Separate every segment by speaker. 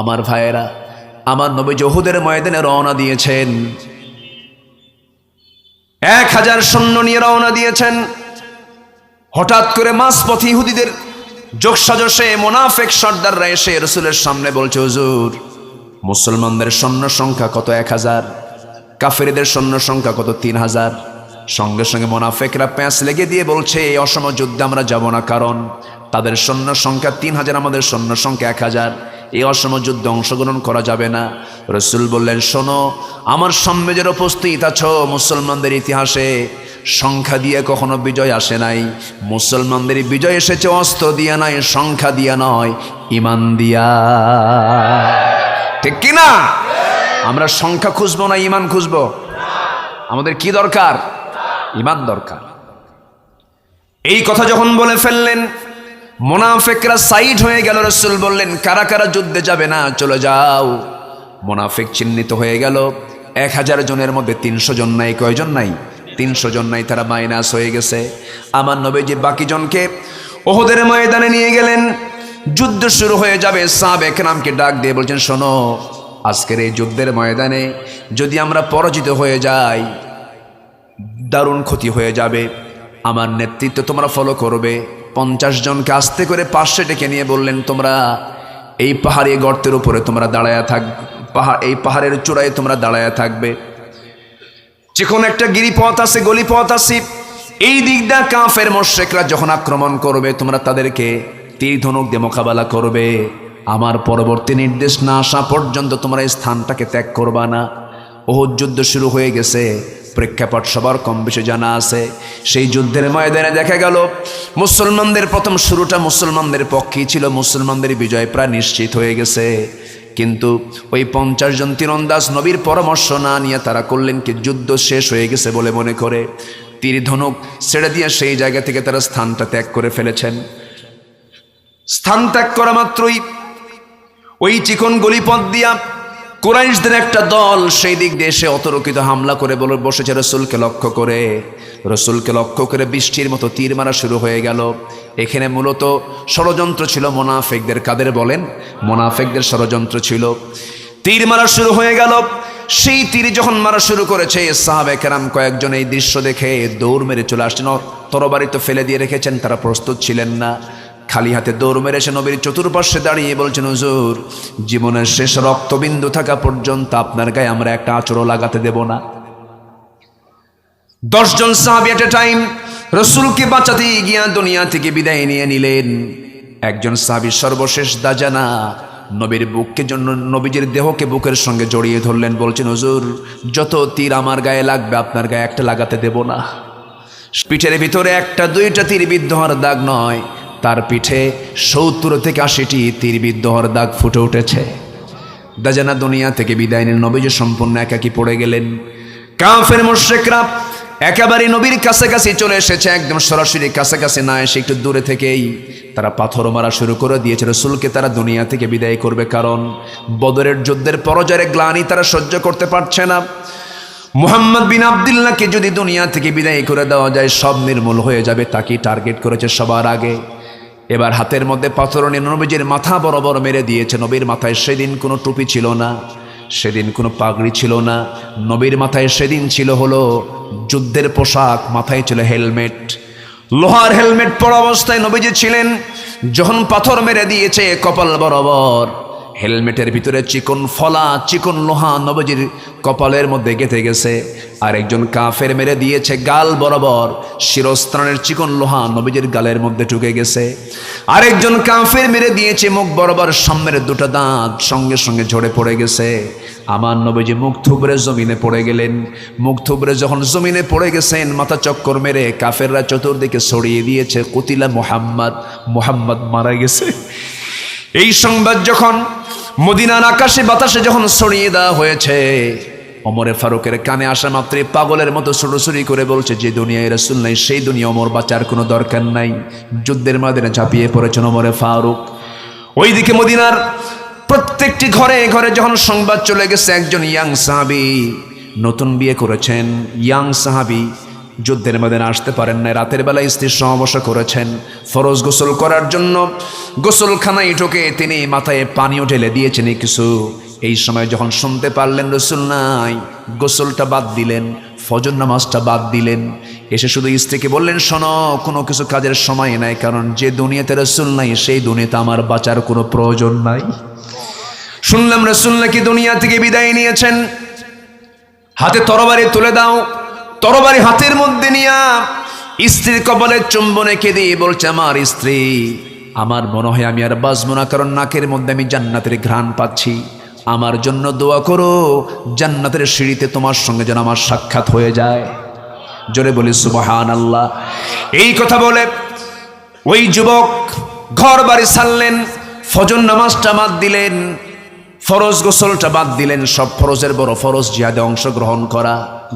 Speaker 1: আমার ভাইয়েরা, আমার নবী উহুদের ময়দানে রওনা দিয়েছেন, 1000 সৈন্য নিয়ে রওনা দিয়েছেন। হঠাৎ করে মাঝপথে ইহুদিদের যোগসাজশে মুনাফিক সর্দাররা এসে রাসূলের সামনে বলছে, হুজুর, মুসলমানদের সৈন্য সংখ্যা কত 1000, কাফেরদের সৈন্য সংখ্যা কত 3000। সঙ্গে সঙ্গে মুনাফিকরা প্যাঁচ লেগে দিয়ে বলছে, এই অসম যুদ্ধে আমরা যাব না, কারণ তাদের সৈন্য সংখ্যা 3000, আমাদের সৈন্য সংখ্যা 1000, এই অসম যুদ্ধে অংশগ্রহণ করা যাবে না। রাসূল বললেন, শোনো, আমার সামনে যারা উপস্থিত আছো, মুসলমানদের ইতিহাসে সংখ্যা দিয়ে কখনো বিজয় আসে নাই। মুসলমানদের বিজয় এসেছে অস্ত্র দিয়ে নয়, সংখ্যা দিয়ে নয়, ঈমান দিয়া। ঠিক কিনা? আমরা সংখ্যা খুঁজবো না, ঈমান খুঁজবো। আমাদের কি দরকার? ঈমান দরকার। এই কথা যখন বলে ফেললেন, মুনাফিকরা সাইড হয়ে গেল। রাসূল বললেন, কারা কারা যুদ্ধে যাবে না, চলে যাও। মুনাফিক চিহ্নিত হয়ে গেল। 1000 জনের মধ্যে 300 জন নাই। কয়জন নাই? 300 জন নাই, তারা মাইনাস হয়ে গেছে। আমার নবীজি বাকি জনকে উহুদের ময়দানে নিয়ে গেলেন। যুদ্ধ শুরু হয়ে যাবে। সাহাবে কেরামকে ডাক দিয়ে বলছেন, শোনো, আজকের এই যুদ্ধের ময়দানে যদি আমরা পরাজিত হয়ে যাই, দারুণ ক্ষতি হয়ে যাবে। আমার নেতৃত্ব তোমরা ফলো করবে। 50 জনকে আস্তে করে পাশে ডেকে নিয়ে বললেন, তোমরা এই পাহাড়ি গর্তের উপরে তোমরা দাঁড়ায়া থাকবে, এই পাহাড়ের চূড়ায় তোমরা দাঁড়ায়া থাকবে। যেকোনো একটা গিরিপথ আছে, গলিপথ আছে, এই দিক দিয়ে কাফের মুশরিকরা যখন আক্রমণ করবে, তোমরা তাদেরকে তীর ধনুক দিয়ে মোকাবেলা করবে। আমার পরবর্তী নির্দেশ না আসা পর্যন্ত তোমরা এই স্থানটাকে ত্যাগ করবা না। উহুদ যুদ্ধ শুরু হয়ে গেছে, প্রেক্ষাপট সবার কম বেশি জানা আছে। সেই যুদ্ধের ময়দানে দেখা গেল মুসলমানদের প্রথম শুরুটা মুসলমানদের পক্ষেই ছিল, মুসলমানদের বিজয় প্রায় নিশ্চিত হয়ে গেছে। কিন্তু ওই 50 জন তীরন্দাজ নবীর পরামর্শ না নিয়ে তারা করলেন কি, যুদ্ধ শেষ হয়ে গেছে বলে মনে করে তীর ধনুক ছেড়ে দিয়ে সেই জায়গা থেকে তারা স্থানটা ত্যাগ করে ফেলেছেন। স্থান ত্যাগ করা মাত্রই ওই চিকন গলিপথ দিয়া কুরাইশদের একটা দল সেই দিক দিয়ে এসে অতর্কিত হামলা করে বসেছে রাসূলকে লক্ষ্য করে। রাসূলকে লক্ষ্য করে বৃষ্টির মতো তীর মারা শুরু হয়ে গেল। এখানে মূলত ষড়যন্ত্র ছিল মুনাফিকদের। কাদের বলেন? মুনাফিকদের ষড়যন্ত্র ছিল। তীর মারা শুরু হয়ে গেল। সেই তীর যখন মারা শুরু করেছে, সাহাবে কেরাম কয়েকজন এই দৃশ্য দেখে দৌড় মেরে চলে আসছেন। তরবারি তো ফেলে দিয়ে রেখেছেন, তারা প্রস্তুত ছিলেন না। খালি হাতে দৌড় মেরে এসে নবীর চতুর্পার্শ্বে দাঁড়িয়ে বলছেন, হুজুর, জীবনের শেষ রক্তবিন্দু থাকা পর্যন্ত আপনার গায়ে আমরা একটা আঁচড়ও লাগাতে দেব না। 10 জন সাহাবী এট এ টাইম রাসূলকে বাঁচাতে গিয়া দুনিয়া থেকে বিদায় নিয়ে নিলেন। একজন সাহাবী সর্বশেষ দাজানা নবীর বুককে জন্য নবীজির দেহকে বুকের সঙ্গে জড়িয়ে ধরলেন, বলছেন, হুজুর, যত তীর আমার গায়ে লাগবে আপনার গায়ে একটা লাগাতে দেব না। পিঠের ভিতরে 1টা 2টা তীর বিদ্ধ হওয়ার দাগ নয়, তার পিঠে 70 থেকে 80টি তীর বিদ্ধ হওয়ার দাগ ফুটে উঠেছে। দাজানা দুনিয়া থেকে বিদায় নিয়ে নবীজি সম্পূর্ণ একাকী পড়ে গেলেন। কাফের মুশরিকরা একেবারে নবীর কাছাকাছি চলে এসেছে, একদম সরাসরি কাছাকাছি না এসে একটু দূরে থেকেই তারা পাথর মারা শুরু করে দিয়েছে। রাসূলকে তারা দুনিয়া থেকে বিদায় করবে, কারণ বদরের যুদ্ধের পরাজয়ের গ্লানি তারা সহ্য করতে পারছে না। মুহাম্মদ বিন আব্দুল্লাহকে যদি দুনিয়া থেকে বিদায় করে দেওয়া যায়, সব নির্মূল হয়ে যাবে। তাকে টার্গেট করেছে সবার আগে। এবার হাতের মধ্যে পাথর নিয়ে নবীজির মাথা বরাবর মেরে দিয়েছে। নবীর মাথায় সেদিন কোনো টুপি ছিল না, সেদিন কোনো পাগড়ি ছিল না। নবীর মাথায় সেদিন ছিল হলো যুদ্ধের পোশাক, মাথায় ছিল হেলমেট, লোহার হেলমেট পরা অবস্থায় নবীজি ছিলেন। যখন পাথর মেরে দিয়েছে কপাল বরাবর, হেলমেটের ভিতরে চিকন ফলা, চিকন লোহা নবীজির কপালের মধ্যে গেঁথে গেছে। আর একজন কাফের মেরে দিয়েছে গাল বরাবর, শিরস্ত্রাণের চিকন লোহা নবীজির গালের মধ্যে ঢুকে গেছে। আরেকজন কাফের মেরে দিয়েছে মুখ বরাবর, সামনের 2টা দাঁত সঙ্গে সঙ্গে ঝরে পড়ে গেছে। আমার নবীজি মুখ থুবড়ে জমিনে পড়ে গেলেন। মুখ থুবড়ে যখন জমিনে পড়ে গেছেন, মাথা চক্কর মেরে কাফেররা চতুর্দিকে ছড়িয়ে দিয়েছে, কুতিলা মুহাম্মদ, মুহাম্মদ মারা গেছে। এই সংবাদ যখন মদিনার আকাশে বাতাসে যখন ছড়িয়ে দেওয়া হয়েছে, ওমরে ফারুকের কানে আসা মাত্রই পাগলের মতো ছুটোছুটি করে বলছে, যে দুনিয়ায় রাসূল নাই সেই দুনিয়া ওমর বাঁচার কোনো দরকার নাই। যুদ্ধের ময়দানে ঝাঁপিয়ে পড়েছেন ওমরে ফারুক। ওইদিকে মদিনার প্রত্যেকটি ঘরে ঘরে যখন সংবাদ চলে গেছে, একজন ইয়াং সাহাবী নতুন বিয়ে করেছেন, ইয়াং সাহাবী যুদ্ধের ময়দানে আসতে পারেন না, রাতের বেলা স্ত্রীর সমাবেশ করেছেন ফরজ গোসল করার জন্য। গোসলখানায় ঢুকে তিনি মাথায় পানিও ঢেলে দিয়েছেন কিছু। এই সময় যখন শুনতে পারলেন রসুল নাই, গোসলটা বাদ দিলেন, ফজর নামাজটা বাদ দিলেন। এসে শুধু স্ত্রীকে বললেন, শোনো, কোনো কিছু কাজের সময় নাই, কারণ যে দুনিয়াতে রসুল নাই সেই দুনিয়াতে আমার বাঁচার কোনো প্রয়োজন নাই। শুনলাম রসুল নাকি দুনিয়া থেকে বিদায় নিয়েছেন। হাতে তরবারি তুলে দাও। তরবারি হাতের মধ্যে নিয়া স্ত্রীর কপালে চুম্বন এঁকে দিয়ে বলছে, আমার স্ত্রী, আমার মনে হয় আমি আর বাঁচবো না, কারণ নাকের মধ্যে আমি জান্নাতের ঘ্রাণ পাচ্ছি। আমার জন্য দোয়া করো, জান্নাতের সিঁড়িতে তোমার সঙ্গে যেন আমার সাক্ষাৎ হয়ে যায়। জোরে বলি সুবহানাল্লাহ। এই কথা বলে ওই যুবক ঘর বাড়ি ছাড়লেন, ফজর নামাজটা বাদ দিলেন, ফরজ গোসলটা বাদ দিলেন। সব ফরজের বড় ফরজ জিহাদে অংশগ্রহণ করা।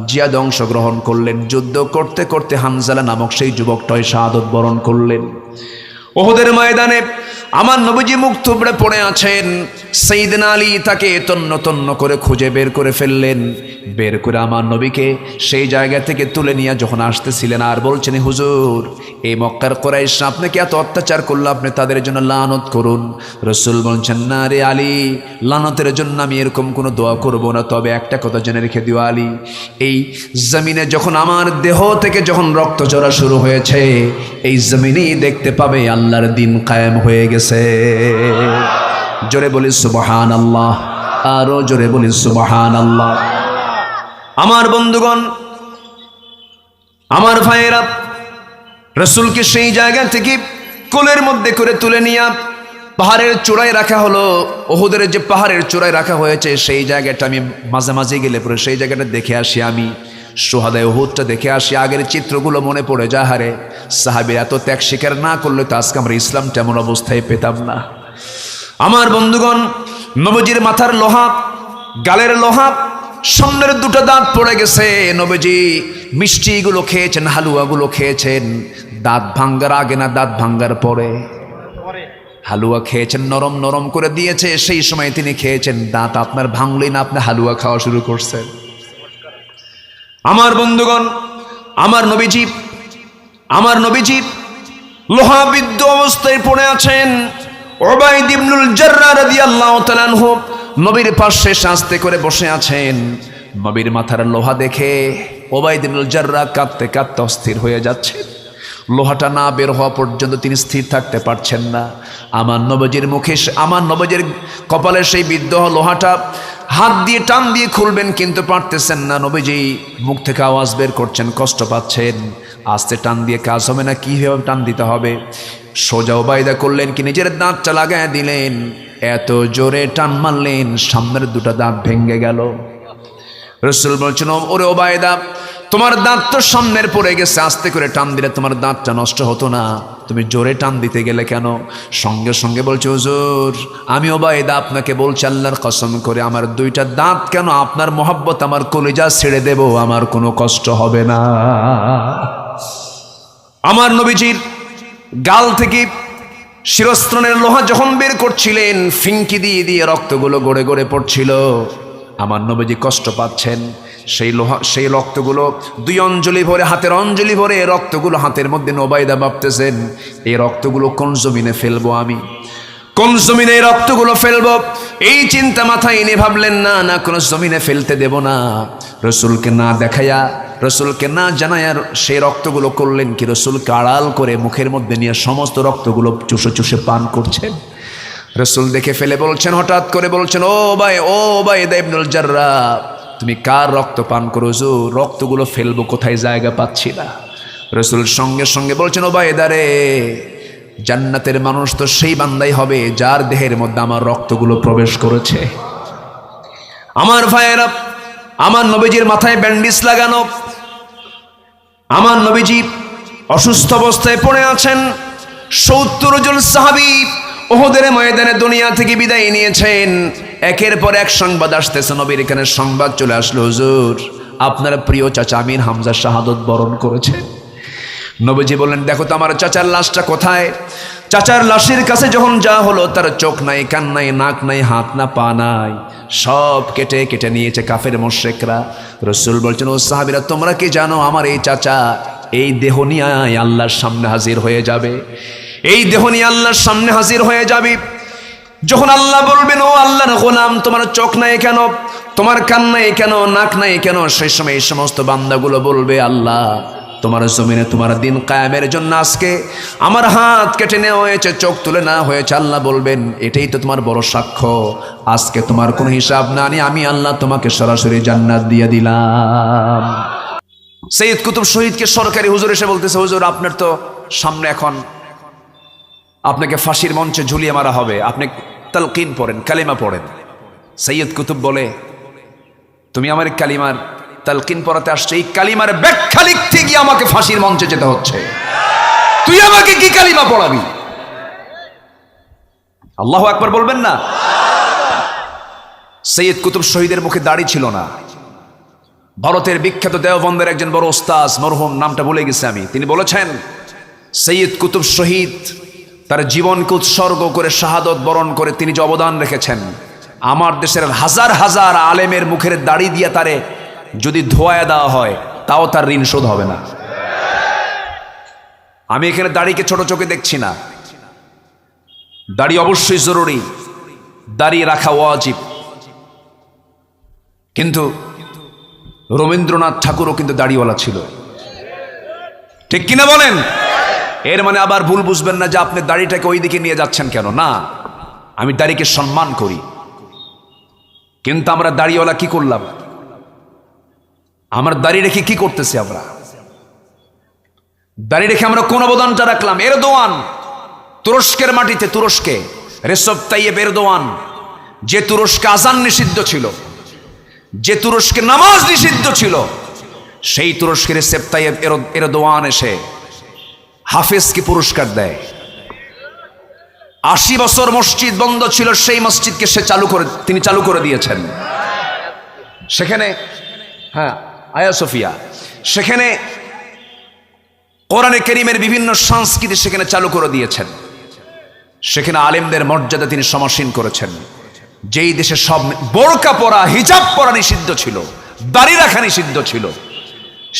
Speaker 1: জিহাদে অংশগ্রহণ করলেন। যুদ্ধ করতে করতে হানজালা নামক সেই যুবকটাই শাহাদত বরণ করলেন। ওহদের ময়দানে আমার নবীজি মুখ থুবড়ে পড়ে আছেন। সাইয়েদনা আলী তাকে তন্ন তন্ন করে খুঁজে বের করে ফেললেন। বের করে আমার নবীকে সেই জায়গা থেকে তুলে নিয়ে যখন আসতেছিলেন, আর বলছেন, হুজুর, এই মক্কার কুরাইশ আপনাকে এত অত্যাচার করলো, আপনি তাদের জন্য লানত করুন। রসুল বলছেন, না রে আলী, লানতের জন্য আমি এরকম কোনো দোয়া করব না, তবে একটা কথা জেনে রেখে দিও আলী, এই জমিনে যখন আমার দেহ থেকে যখন রক্ত ঝরা শুরু হয়েছে, এই জমিনেই দেখতে পাবে আল্লাহর দিন কায়েম হয়ে গেছে। জোরে বলি সুবহানাল্লাহ, আরো জোরে বলি সুবহানাল্লাহ। আমার বন্ধুগণ, আমার ভাইয়েরা, রসুলকে সেই জায়গা থেকে কোলের মধ্যে করে তুলে নিয়ে পাহাড়ের চূড়ায় রাখা হলো। ওহুদের যে পাহাড়ের চূড়ায় রাখা হয়েছে সেই জায়গাটা আমি মাঝে মাঝে গেলে পরে সেই জায়গাটা দেখে আসি। আমি সোহাদায় ওহুদটা দেখে আসি, আগের চিত্রগুলো মনে পড়ে যায়। হারে, সাহাবীরা এত ত্যাগ স্বীকার না করলে তো আজকে আমরা ইসলামটা এমন অবস্থায় পেতাম না। আমার বন্ধুগণ, নবীজির মাথার লোহা, গালের লোহা, সামনের দুটো দাঁত পড়ে গেছে। নবীজি মিষ্টিগুলো খেয়েছেন, হালুয়াগুলো খেয়েছেন, দাঁত ভাঙ্গার আগে না দাঁত ভাঙ্গার পরে? হালুয়া খেয়েছেন, নরম নরম করে দিয়েছে, সেই সময় তিনি খেয়েছেন। দাঁত আপনার ভাঙলেই না আপনি হালুয়া খাওয়া শুরু করছেন। আমার বন্ধুগণ, আমার নবীজি লোহাবিদ্ধ অবস্থায় পড়ে আছেন। উবাইদ ইবনুল জাররাহ রাদিয়াল্লাহু তাআলা আনহু নবীর পাশে আস্তে করে বসে আছেন। নবীর মাথার লোহা দেখে উবাইদ ইবনুল জাররাহ কাঁদতে কাঁদতে অস্থির হয়ে যাচ্ছে। লোহাটা না বের হওয়া পর্যন্ত তিনি স্থির থাকতে পারছেন না। আমার নবীজির মুখে, আমার নবীজির কপালে সেই বিদ্ধ লোহাটা হাত দিয়ে টান দিয়ে খুলবেন, কিন্তু পারতেছেন না। নবীজি মুখ থেকে আওয়াজ বের করছেন, কষ্ট পাচ্ছেন। আস্তে টান দিয়ে কাজ হবে না, কীভাবে টান দিতে হবে? সোজা উবাইদা করলেন কি, নিজের দাঁতটা লাগায় দিলেন, এত জোরে টান মারলেন সামনের দুটো দাঁত ভেঙে গেল। রাসূল বলছেন, ওরে উবাইদা, তোমার দাঁত তো সামনের পড়ে গেছে, আস্তে করে টান দিলে তোমার দাঁতটা নষ্ট হতো না, তুমি জোরে টান দিতে গেলে কেন? সঙ্গে সঙ্গে বলছে, হুজুর, আমি উবাইদা আপনাকে বলছি আল্লাহর কসম করে, আমার দুইটা দাঁত কেন, আপনার মহব্বত আমার কলিজা ছেড়ে দেব, আমার কোনো কষ্ট হবে না। আমার নবীজির গাল থেকে শিরস্ত্রণের লোহা যখন বের করছিলেন, ফিঙ্কি দিয়ে দিয়ে রক্তগুলো গড়ে গড়ে পড়ছিল। আমার নবীজি কষ্ট পাচ্ছেন। সেই রক্তগুলো দুই অঞ্জলি ভরে, হাতের অঞ্জলি ভরে রক্তগুলো হাতের মধ্যে উবাইদা ভাবতেছেন, এই রক্তগুলো কোন জমিনে ফেলবো আমি, কোন জমিনে এই রক্তগুলো ফেলবো? এই চিন্তা মাথায় এনে ভাবলেন, না না, কোনো জমিনে ফেলতে দেব না। রসুলকে না দেখাইয়া, রসুলকে না জানাইয়া সেই রক্তগুলো করলেন কি, রসুলকে আড়াল করে মুখের মধ্যে নিয়ে সমস্ত রক্তগুলো চুষে চুষে পান করছেন। রসুল দেখে ফেলে বলছেন, হঠাৎ করে বলছেন, ও উবাইদা ইবনুল জাররাহ, তুমি কার রক্ত পান করো? রক্তগুলো ফেলবো কোথায়, জায়গা পাচ্ছি না। রসুল সঙ্গে সঙ্গে বলছেন, উবাইদা রে, জান্নাতের মানুষ তো সেই বান্দাই হবে যার দেহের মধ্যে আমার রক্তগুলো প্রবেশ করেছে। আমার ভাইয়েরা, আমার নবীজির মাথায় ব্যান্ডেজ লাগানো, আমার নবীজি অসুস্থ অবস্থায় পড়ে আছেন। ৭০ জন সাহাবী উহুদের ময়দানে দুনিয়া থেকে বিদায় নিয়েছেন। একের পর এক সংবাদ আসতেছে। নবীর এখানে সংবাদ চলে আসলো, হুজুর, আপনার প্রিয় চাচা আমির হামজা শাহাদত বরণ করেছে। নবীজি বললেন, দেখো তো আমার চাচার লাশটা কোথায়? চাচার লাশের কাছে যখন যা হলো, তার চোখ নাই, কান নাই, নাক নাই, হাত না, পা নাই, সব কেটে কেটে নিয়েছে কাফের মুশরিকরা। রাসূল বলছেন, ও সাহাবীরা, তোমরা কি জানো আমার এই চাচা এই দেহ নিয়ে আল্লাহর সামনে হাজির হয়ে যাবে? এই দেহ নিয়ে আল্লাহর সামনে হাজির হয়ে যাবে। যখন আল্লাহ বলবেন, ও আল্লাহর গোলাম, তোমার চোখ নাই কেন, তোমার কান নাই কেন, নাক নাই কেন? সেই সময় এই সমস্ত বান্দাগুলো বলবে, আল্লাহ, তোমার জমিনে তোমার দিন কায়েমের জন্য আজকে আমার হাত কেটে নেওয়া হয়েছে, চোখ তুলে নেওয়া হয়েছে। আল্লাহ বলবেন, এটাই তো তোমার বড় সাক্ষ্য। আজকে তোমার কোনো হিসাব না নিয়ে আমি আল্লাহ তোমাকে সরাসরি জান্নাত দিয়ে দিলাম। সৈয়দ কুতুব শহীদকে সরকারি হুজুর এসে বলতেছে, হুজুর, আপনার তো সামনে এখন আপনাকে ফাঁসির মঞ্চে ঝুলিয়ে মারা হবে, আপনি তালকিন পড়েন, কালিমা পড়েন। সৈয়দ কুতুব বলে, তুমি আমার কালিমার তালকিন পড়াতে আসছে, এই কালিমার ব্যাখ্যা লিখতে গিয়ে আমাকে ফাঁসির মঞ্চে যেতে হচ্ছে, তুই আমাকে কি কালিমা পড়াবি? আল্লাহু আকবার বলবেন না? সৈয়দ কুতুব শহীদের মুখে দাড়ি ছিল না। ভারতের বিখ্যাত দেওবন্দের একজন বড় ওস্তাদ, মরহুম, নামটা ভুলে গেছি আমি, তিনি বলেছেন, সৈয়দ কুতুব শহীদ তার জীবনকে উৎসর্গ করে শাহাদত বরণ করে তিনি যে অবদান রেখেছেন, আমার দেশের হাজার হাজার আলেমের মুখের দাড়ি দিয়ে তারে যদি ধোয়া দেওয়া হয় তাও তার ঋণ শোধ হবে না। আমি এখানে দাড়িকে ছোট চোখে দেখছি না, দাড়ি অবশ্যই জরুরি, দাড়ি রাখা ওয়াজিব। কিন্তু রবীন্দ্রনাথ ঠাকুরও কিন্তু দাড়িওয়ালা ছিল, ঠিক কিনা বলেন? এর মানে আবার ভুল বুঝবেন না যে আপনি দাড়িটাকে ওই দিকে নিয়ে যাচ্ছেন কেন। না, আমি দাড়িকে সম্মান করি, কিন্তু আমরা দাড়িওয়ালা কি করলাম? আমার দাড়ি রেখে কি করতেছি? আমরা দাড়ি রেখে আমরা কোন অবদানটা রাখলাম? এরদোয়ান তুরস্কের মাটিতে, তুরস্কে রেসেপ তাইয়েপ এরদোয়ান, যে তুরস্কে আজান নিষিদ্ধ ছিল, যে তুরস্কে নামাজ নিষিদ্ধ ছিল, সেই তুরস্কের রেসেপ তাইয়েপ এরদোয়ান এসে হাফেজকে পুরস্কার দেয়। 80 বছর মসজিদ বন্ধ ছিল, সেই মসজিদকে তিনি চালু করে দিয়েছেন। সেখানে, হ্যাঁ, আয়া সোফিয়া, সেখানে কোরআনে কারীমের বিভিন্ন সংস্কৃতি সেখানে চালু করে দিয়েছেন। সেখানে আলেমদের মর্যাদা তিনি সমাসীন করেছেন। যেই দেশে সব বোরকা পরা, হিজাব পরা নিষিদ্ধ ছিল, দাড়ি রাখা নিষিদ্ধ ছিল,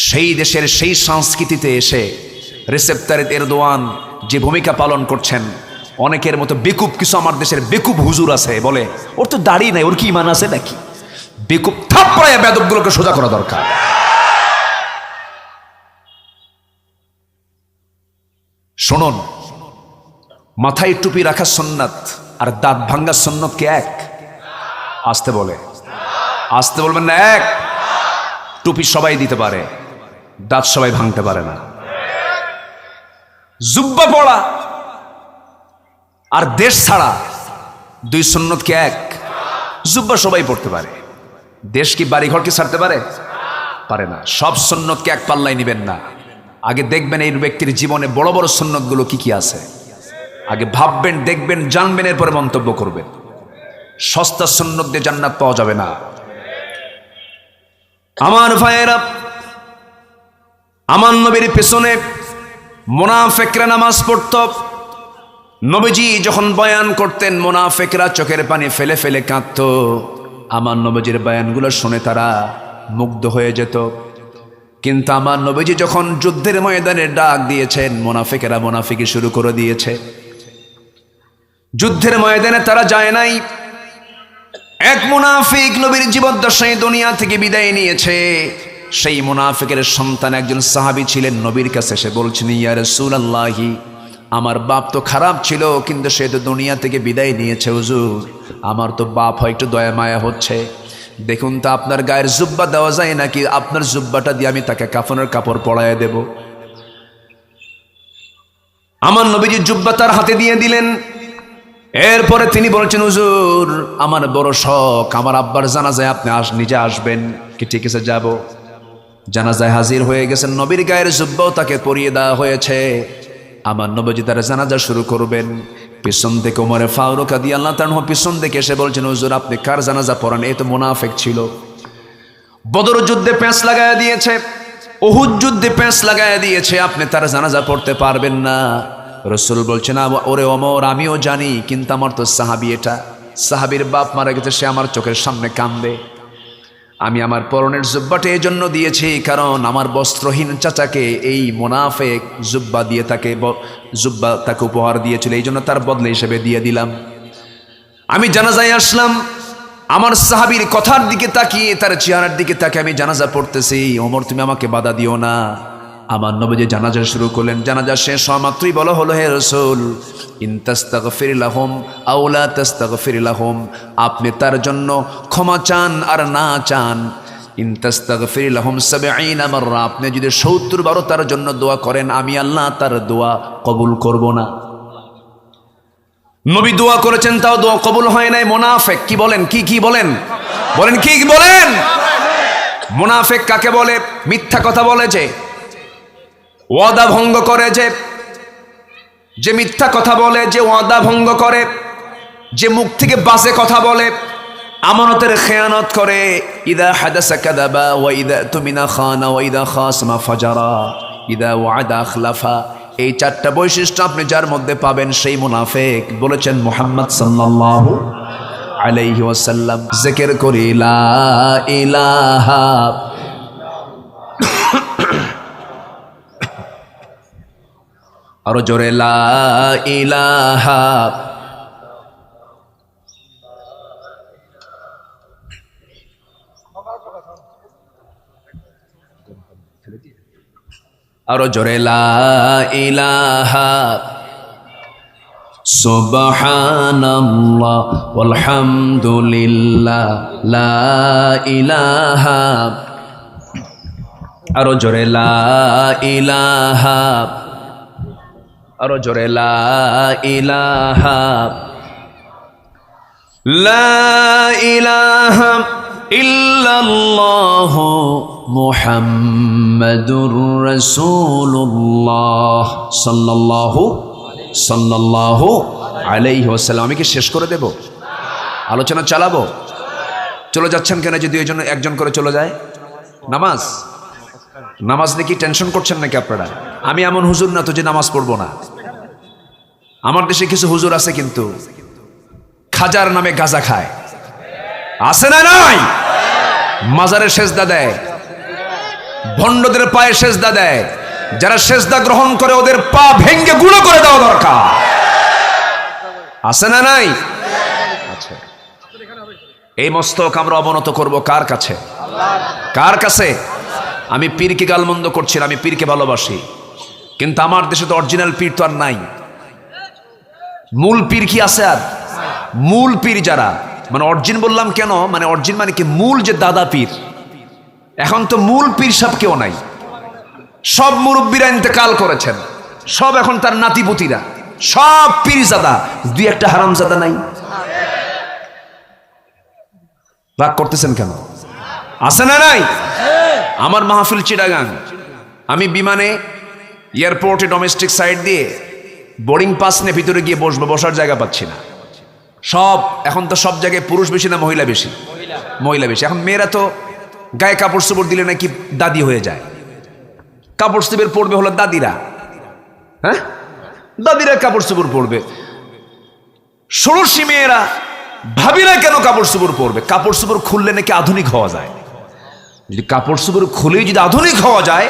Speaker 1: সেই দেশের সেই সংস্কৃতিতে এসে রেসেপ তাইয়েপ এরদোয়ান যে ভূমিকা পালন করছেন, অনেকের মতো বেকুব কিছু আমার দেশের বেকুব হুজুর আছে, বলে ওর তো দাড়ি নাই, ওর কি ইমান আছে নাকি? বেকুব থাপড়ায়া বেদবগুলোকে সোজা করা দরকার। শুনুন, মাথায় টুপি রাখা সুন্নাত আর দাঁত ভাঙ্গা সুন্নাত কি এক? আসতে বলে, আসতে বলবেন না? এক। টুপি সবাই দিতে পারে, দাঁত সবাই ভাঙতে পারে না। জুব্বা পড়া আর দেশ ছাড়া দুই সুন্নত কি এক? জুব্বা সবাই পড়তে পারে, দেশ কি বাড়িঘর কি ছাড়তে পারে? পারে না। সব সুন্নতকে এক পাল্লায় নিবেন না। আগে দেখবেন এই ব্যক্তির জীবনে বড় বড় সুন্নতগুলো কি কি আছে, আগে ভাববেন, দেখবেন, জানবেন, এরপরে মন্তব্য করবেন। সস্তা সুন্নত দিয়ে জান্নাত পাওয়া যাবে না। আমার ভাইয়েরা, আমার নবীর পেছনে মুনাফিকরা নামাজ পড়ত। নবীজি যখন বয়ান করতেন, মুনাফিকরা চোখের পানি ফেলে ফেলে কাঁদত। আমার নবীজির বয়ানগুলো শুনে তারা মুগ্ধ হয়ে যেত। কিন্তু আমার নবীজি যখন যুদ্ধের ময়দানে ডাক দিয়েছেন, মুনাফিকেরা মুনাফিকি শুরু করে দিয়েছে। যুদ্ধের ময়দানে তারা যায় নাই। এক মুনাফিক নবীর জীবদ্দশায় দুনিয়া থেকে বিদায় নিয়েছে। সেই মুনাফিকের সন্তান একজন সাহাবী ছিলেন, নবীর কাছে এসে বলছেন, ইয়া রাসূলুল্লাহি, আমার বাপ তো খারাপ ছিল, কিন্তু সে তো দুনিয়া থেকে বিদায় নিয়েছে হুজুর। আমার তো বাপ হয় একটু দয়া মায়া হচ্ছে, দেখুন তো আপনার গায়ের জুব্বা দেওয়া যায় নাকি? আপনার জুব্বাটা দিয়ে আমি তাকে কাফনের কাপড় পরায় দেব। আমার নবীজি জুব্বা তার হাতে দিয়ে দিলেন। এরপরে তিনি বলছেন, হুজুর, আমার বড় শখ, আমার আব্বার জানাজায় আপনি নিজে আসবেন কি? ঠিক আছে, যাব। জানাজায় হাজির হয়ে গেছেন, নবীর গায়ের জুব্বাও তাকে পরিয়ে দেওয়া হয়েছে। আমার নবীজি তার জানাজা শুরু করবেন। পিছন থেকে ওমর ফারুক রাদিয়াল্লাহু তাআলা পিছন থেকে এসে বলছেন, হুজুর, আপনি কার জানাজা পড়ান? এ তো মুনাফিক ছিল, বদর যুদ্ধে প্যাঁচ লাগায় দিয়েছে। উহুদ যুদ্ধে পেঁচ লাগায় দিয়েছে, আপনি তার জানাজা পড়তে পারবেন না। রাসূল বলছেন, ওরে ওমর, আমিও জানি, কিন্তু আমার তো সাহাবী, এটা সাহাবীর বাপ মারা গেছে, সে আমার চোখের সামনে কান্দে। আমি আমার পরনের জুব্বাটা এই জন্য দিয়েছি, কারণ আমার বস্ত্রহীন চাচাকে এই মুনাফিক জুব্বা দিয়ে জুব্বা তাকে উপহার দিয়েছিল, এই জন্য তার বদলে হিসেবে দিয়ে দিলাম। আমি জানাজায় আসলাম, আমার সাহাবীর কথার দিকে তাকিয়ে, তার চেহারার দিকে তাকিয়ে আমি জানাজা পড়তেছি। ওমর, তুমি আমাকে বাধা দিও না। আমার নবী যে জানাজা শুরু করলেন, জানাজা শেষ হওয়া মাত্রই বলা হলো, হে রাসূল, ইন তাস্তাগফির লাহুম আও লা তাস্তাগফির লাহুম, আপনি তার জন্য ক্ষমা চান আর না চান, ইন তাস্তাগফির লাহুম ৭০ মাররা, আপনি যদি ৭০ বারও তার জন্য দোয়া করেন, আমি আল্লাহ তার দোয়া কবুল করব না। নবী দোয়া করেছেন, তাও দোয়া কবুল হয় নাই। মুনাফিক কি বলেন, কি বলেন, বলেন কি বলেন? মুনাফিক কাকে বলে? মিথ্যা কথা বলে, যে ওয়াদা ভঙ্গ করে, যে মিথ্যা কথা বলে, যে ওয়াদা ভঙ্গ করে, যে মুখ থেকে বাজে কথা বলে, আমানতের খেয়ানত করে। ইদা হাদাসা কাযাবা ওয়া ইদা তুমিনা খানা ওয়া ইদা খাসমা ফাজারা ইদা ওয়াদা আখলাফা। এই চারটা বৈশিষ্ট্য আপনি যার মধ্যে পাবেন, সেই মুনাফিক। বলেছেন মুহাম্মদ সাল্লাল্লাহু আলাইহি ওয়াসাল্লাম। জিকির করি লা ইলাহা, আরো জোরে লা ইলাহা, আরো জোরে লা ইলাহা, সুবহানাল্লাহ ওয়ালহামদুলিল্লাহ লা ইলাহা, আরো জোরে লা ইলাহা, আরো জোরে লা ইলাহা, লা ইলাহা ইল্লাল্লাহু মুহাম্মাদুর রাসূলুল্লাহ সাল্লাল্লাহু আলাইহি ওয়াসাল্লাম। আমি কি শেষ করে দেব? আলোচনা চালাবো? চলে যাচ্ছেন কেন? যদি একজন করে চলে যায়। নামাজ নিয়ে কি টেনশন করছেন নাকি আপনারা? আমি এমন হুজুর না তো যে নামাজ পড়বো না। আমার দেশে কিছু হুজুর আছে কিন্তু খাজার নামে গাঁজা খায়, আছে না নাই? মাজারে সেজদা দেয়, ভণ্ডদের পায়ে সেজদা দেয়। যারা সেজদা গ্রহণ করে ওদের পা ভেঙ্গে গুঁড়ো করে দেওয়া দরকার, আছে না নাই? আচ্ছা, এই মস্তক আমরা অবনত করব কার কাছে? কার কাছে? আমি পীরকে গালমন্দ করছি না, আমি পীরকে ভালোবাসি, কিন্তু আমার দেশে তো অরিজিনাল পীর তো আর নাই। মূল পীর কি আছে? আর মূল পীর যারা, মানে অরিজিন বললাম কেন, মানে অরিজিন মানে কি, মূল যে দাদা পীর, এখন তো মূল পীর সব কেউ নাই। সব মুরব্বীরা ইন্তেকাল করেছেন, সব এখন তার নাতিপুতিরা, সব পীরজাদা, দুই একটা হারামজাদা নাই। রাগ করতেছেন কেন? আছে না নাই? আমার মাহফিল চিটাগাং, আমি বিমানে এয়ারপোর্টে ডোমেস্টিক সাইড দিয়ে বোর্ডিং পাস নিয়ে ভিতরে গিয়ে বসবো, বসার জায়গা পাচ্ছি না। সব এখন তো সব জায়গায় পুরুষ বেশি না মহিলা বেশি? মহিলা বেশি। এখন মেয়েরা তো গায়ে কাপড় চোপড় দিলে নাকি দাদি হয়ে যায়। কাপড় চোপড় পরবে হলো দাদিরা, হ্যাঁ, দাদিরা কাপড় চোপড় পরবে। ষোড়শী মেয়েরা, ভাবিরা কেন কাপড় চোপড় পরবে? কাপড় চোপড় খুললে নাকি আধুনিক হওয়া যায়। যদি কাপড় চোপড় খুলেই যদি আধুনিক হওয়া যায়,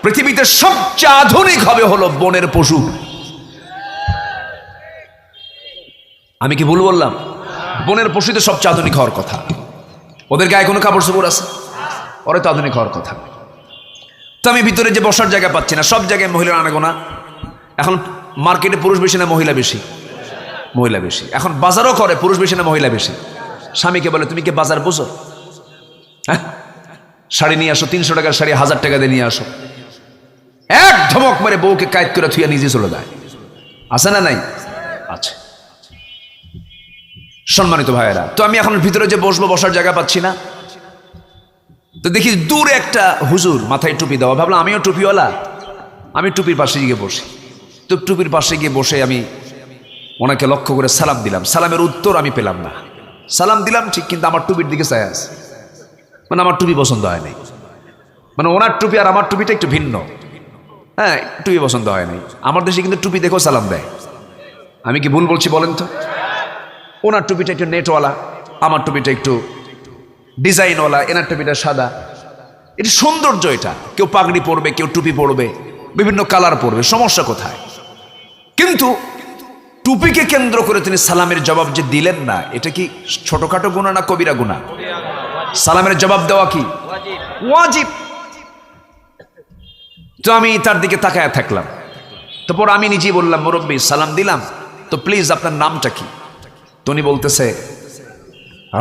Speaker 1: পৃথিবীতে সবচেয়ে আধুনিক হবে হলো বনের পশু। আমি কি ভুল বললাম? বনের পশুতে সবচেয়ে আধুনিক হওয়ার কথা। ওদের গায়ে কোনো কাপড় চোপড় আছে? ওরা তো আধুনিক হওয়ার কথা। তো আমি ভিতরে যে বসার জায়গা পাচ্ছি না, সব জায়গায় মহিলার আনাগোনা। এখন মার্কেটে পুরুষ বেশি না মহিলা বেশি? মহিলা বেশি। এখন বাজারও করে পুরুষ বেশি না মহিলা বেশি? স্বামীকে বলে, তুমি কি বাজার বোঝো? হ্যাঁ, শাড়ি নিয়ে আসো, 300 টাকার শাড়ি 1000 টাকা দিয়ে নিয়ে আসো। এক ধমক মেরে বউকে কায়েদ করে থুইয়া নিজে চলে যায়। আছে না নাই? আছে। সম্মানিত ভাইয়েরা, তো আমি এখন ভিতরে যে বসবো, বসার জায়গা পাচ্ছি না। তো দেখি দূরে একটা হুজুর, মাথায় টুপি দেওয়া। ভাবলাম আমিও টুপিওয়ালা, আমি টুপির পাশে গিয়ে বসি। তো টুপির পাশে গিয়ে বসে আমি ওনাকে লক্ষ্য করে সালাম দিলাম। সালামের উত্তর আমি পেলাম না। সালাম দিলাম ঠিক, কিন্তু আমার টুপির দিকে চাই আছে, মানে আমার টুপি পছন্দ হয় নাই। মানে ওনার টুপি আর আমার টুপিটা একটু ভিন্ন। হ্যাঁ, টুপি পছন্দ হয় নাই। আমার দেশে কিন্তু টুপি দেখেও সালাম দেয়। আমি কি ভুল বলছি বলেন তো? ওনার টুপিটা একটু নেটওয়ালা, আমার টুপিটা একটু ডিজাইনওয়ালা, এনার টুপিটা সাদা। এটা সৌন্দর্য। এটা কেউ পাগড়ি পরবে, কেউ টুপি পরবে, বিভিন্ন কালার পরবে, সমস্যা কোথায়? কিন্তু টুপিকে কেন্দ্র করে তিনি সালামের জবাব যে দিলেন না, এটা কি ছোটখাটো গুনাহ না কবিরা গুনাহ? সালামের জবাব দেওয়া কি ওয়াজিব। তো আমি তার দিকে তাকায় থাকলাম। তারপর আমি নিজেই বললাম, মুরব্বী সালাম দিলাম তো প্লিজ আপনার নামটা কি? তো উনি বলতেছে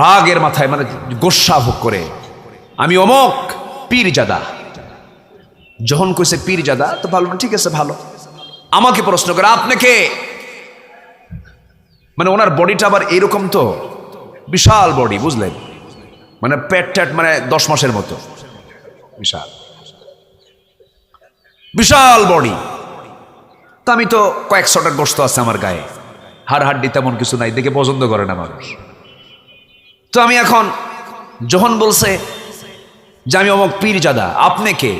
Speaker 1: রাগের মাথায়, মানে গোস্সা ভোগ করে, আমি অমক পীরজাদা। যখন কইছে পীরজাদা তো ভালো, ঠিক আছে ভালো। আমাকে প্রশ্ন করে আপনি কে? মানে ওনার বডিটা আবার এরকম, তো বিশাল বডি, বুঝলেন? মানে পেট ট্যাট মানে 10 মাসের মতো, বিশাল বিশাল বডি। তা আমি তো কয়েকশোটার গোস্ত আছে আমার গায়ে, হাড় হাড্ডি তেমন কিছু নাই, দেখে পছন্দ করে না মানুষ। তো আমি এখন যখন বলছে যে আমি অমুক পীরজাদা, আপনি কে?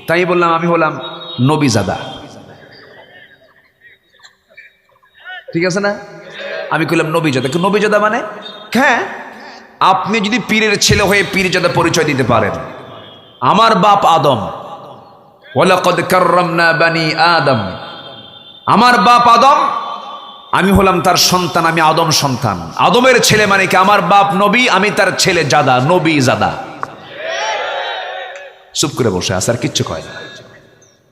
Speaker 1: তাই বললাম আমি হলাম নবীজাদা। ঠিক আছে না? আমি কইলাম নবীজাদা। নবীজাদা মানে? হ্যাঁ, আপনি যদি পীরের ছেলে হয়ে পীরজাদা পরিচয় দিতে পারেন। আমার বাপ আদম, ওয়ালাকাদ কাররামনা বানি আদম। আমার বাপ আদম, আমি হলাম তার সন্তান, আমি আদম সন্তান। আদমের ছেলে মানে কি? আমার বাপ নবী, আমি তার ছেলে জাদা, নবী জাদা। চুপ করে বসে আছে, আর কিচ্ছু কয় না।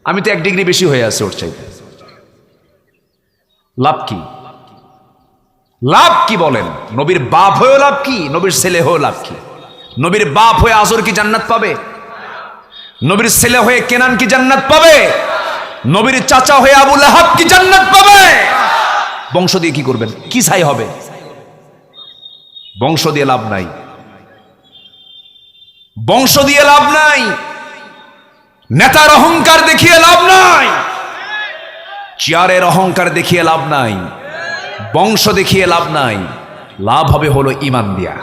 Speaker 1: আমি তো 1 ডিগ্রি বেশি হয়ে আছে ওর চাইতে। লাভ কি? লাভ কি বলেন? নবীর বাপ হয়েও লাভ কি? নবীর ছেলে হয়েও লাভ কি? নবীর বাপ হয়ে আজর কি জান্নাত পাবে? নবীর ছেলে হয়ে কেনান কি জান্নাত পাবে? নবীর চাচা হয়ে আবু লাহাব কি জান্নাত পাবে? বংশ দিয়ে কি করবেন? কি ছাই হবে? বংশ দিয়ে লাভ নাই, বংশ দিয়ে লাভ নাই, নেতার অহংকার দেখিয়ে লাভ নাই, চেয়ারের অহংকার দেখিয়ে লাভ নাই, বংশ দেখিয়ে লাভ নাই। লাভ হবে হলো ঈমান দিয়া।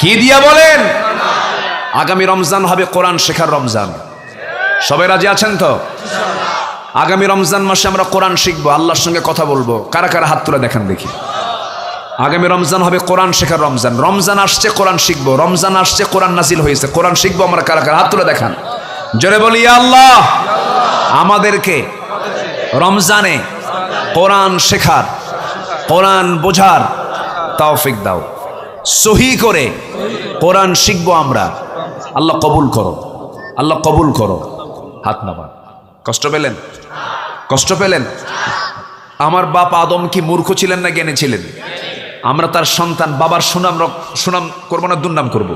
Speaker 1: কি দিয়া বলেন? আগামী রমজান হবে কোরআন শেখার রমজান। সবাই রাজি আছেন তো? আগামী রমজান মাসে আমরা কোরআন শিখবো, আল্লাহর সঙ্গে কথা বলবো। কারা কারা হাত তুলে দেখান দেখি। আগামী রমজান হবে কোরআন শেখার রমজান। রমজান আসছে, কোরআন শিখবো। রমজান আসছে, কোরআন নাজিল হয়েছে, কোরআন শিখবো আমরা। কারা কারা হাত তুলে দেখান। জোরে বলি ইয়া আল্লাহ, আমাদেরকে রমজানে কোরআন শেখার, কোরআন বোঝার তৌফিক দাও। সহি করে কোরআন শিখবো আমরা। আল্লাহ কবুল করো, আল্লাহ কবুল করো। হাত নামান। কষ্ট পেলেন? কষ্ট পেলেন? আমার বাপ আদম কি মূর্খ ছিলেন না জ্ঞানী ছিলেন? আমরা তার সন্তান। বাবার সুনাম করবো না দুর্নাম করব?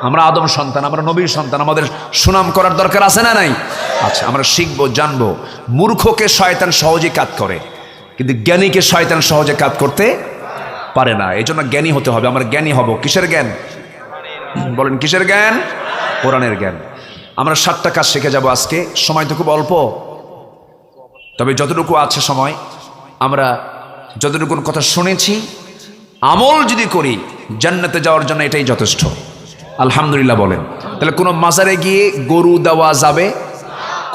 Speaker 1: আমরা আদম সন্তান, আমরা নবীর সন্তান, আমাদের সুনাম করার দরকার আছে না নাই? আচ্ছা, আমরা শিখবো, জানবো। মূর্খকে শয়তান সহজে কাজ করে, কিন্তু জ্ঞানীকে শয়তান সহজে কাজ করতে পারে না। এই জন্য জ্ঞানী হতে হবে। আমরা জ্ঞানী হব। কিসের জ্ঞান বলেন? কিসের জ্ঞান? কোরআনের জ্ঞান। আমরা 7টা কাজ শিখে যাব আজকে। সময় তো খুব অল্প, তবে যতটুকু আছে সময়, আমরা যতটুকু কথা শুনেছি আমল যদি করি জান্নাতে যাওয়ার জন্য এটাই যথেষ্ট। আলহামদুলিল্লাহ বলেন। তাহলে কোনো মাজারে গিয়ে গরু দেওয়া যাবে?